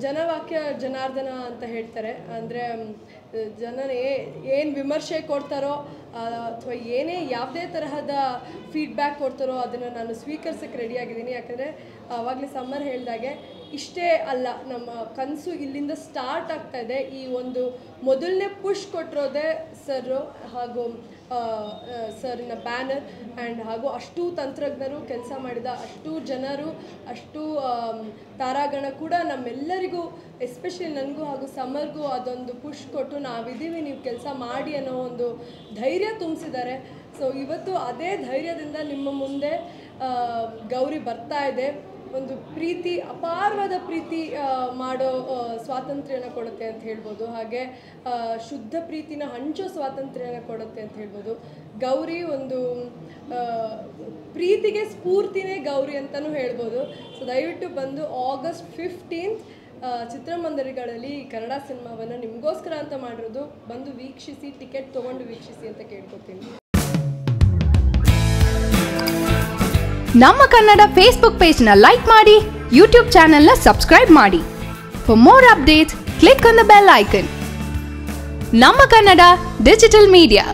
ಜನವಾಕ್ಯ ಜನಾರ್ದನ ಅಂತ ಹೇಳ್ತಾರೆ. ಅಂದರೆ ಜನ ಏನು ವಿಮರ್ಶೆ ಕೊಡ್ತಾರೋ ಅಥವಾ ಯಾವುದೇ ತರಹದ ಫೀಡ್ಬ್ಯಾಕ್ ಕೊಡ್ತಾರೋ ಅದನ್ನು ನಾನು ಸ್ವೀಕರಿಸೋಕ್ಕೆ ರೆಡಿಯಾಗಿದ್ದೀನಿ. ಯಾಕಂದರೆ ಆವಾಗಲೇ ಸಮ್ಮರ್ ಹೇಳಿದಾಗೆ ಇಷ್ಟೇ ಅಲ್ಲ, ನಮ್ಮ ಕನಸು ಇಲ್ಲಿಂದ ಸ್ಟಾರ್ಟ್ ಆಗ್ತಾ ಇದೆ. ಈ ಒಂದು ಮೊದಲನೇ ಪುಷ್ ಕೊಟ್ಟಿರೋದೇ ಸರು ಹಾಗೂ ಸರಿನ ಬ್ಯಾನರ್ ಆ್ಯಂಡ್ ಹಾಗೂ ಅಷ್ಟು ತಂತ್ರಜ್ಞರು ಕೆಲಸ ಮಾಡಿದ ಅಷ್ಟು ಜನರು, ಅಷ್ಟು ತಾರಾಗಣ ಕೂಡ ನಮ್ಮೆಲ್ಲರಿಗೂ, ಎಸ್ಪೆಷಲಿ ನನಗೂ ಹಾಗೂ ಸಮರ್ಗೂ ಅದೊಂದು ಪುಷ್ ಕೊಟ್ಟು ನಾವಿದ್ದೀವಿ, ನೀವು ಕೆಲಸ ಮಾಡಿ ಅನ್ನೋ ಒಂದು ಧೈರ್ಯ ತುಂಬಿಸಿದ್ದಾರೆ. ಸೊ ಇವತ್ತು ಅದೇ ಧೈರ್ಯದಿಂದ ನಿಮ್ಮ ಮುಂದೆ ಗೌರಿ ಬರ್ತಾ ಇದೆ. ಒಂದು ಪ್ರೀತಿ, ಅಪಾರವಾದ ಪ್ರೀತಿ ಮಾಡೋ ಸ್ವಾತಂತ್ರ್ಯನ ಕೊಡುತ್ತೆ ಅಂತ ಹೇಳ್ಬೋದು. ಹಾಗೆ ಶುದ್ಧ ಪ್ರೀತಿನ ಹಂಚೋ ಸ್ವಾತಂತ್ರ್ಯನ ಕೊಡುತ್ತೆ ಅಂತ ಹೇಳ್ಬೋದು. ಗೌರಿ ಒಂದು ಪ್ರೀತಿಗೆ ಸ್ಫೂರ್ತಿನೇ ಗೌರಿ ಅಂತಲೂ ಹೇಳ್ಬೋದು. ಸೊ ದಯವಿಟ್ಟು ಬಂದು August 15 ಚಿತ್ರಮಂದಿರಗಳಲ್ಲಿ ಕನ್ನಡ ಸಿನಿಮಾವನ್ನು ನಿಮಗೋಸ್ಕರ ಅಂತ ಮಾಡಿರೋದು. ಬಂದು ವೀಕ್ಷಿಸಿ, ಟಿಕೆಟ್ ತೊಗೊಂಡು ವೀಕ್ಷಿಸಿ ಅಂತ ಕೇಳ್ಕೊತೀನಿ. ನಮ್ಮ ಕನ್ನಡ ಫೇಸ್ಬುಕ್ ಪೇಜ್ ನ ಲೈಕ್ ಮಾಡಿ, ಯೂಟ್ಯೂಬ್ ಚಾನೆಲ್ ನ ಸಬ್ಸ್ಕ್ರೈಬ್ ಮಾಡಿ. For more updates click on the bell icon. ನಮ್ಮ ಕನ್ನಡ ಡಿಜಿಟಲ್ ಮೀಡಿಯಾ.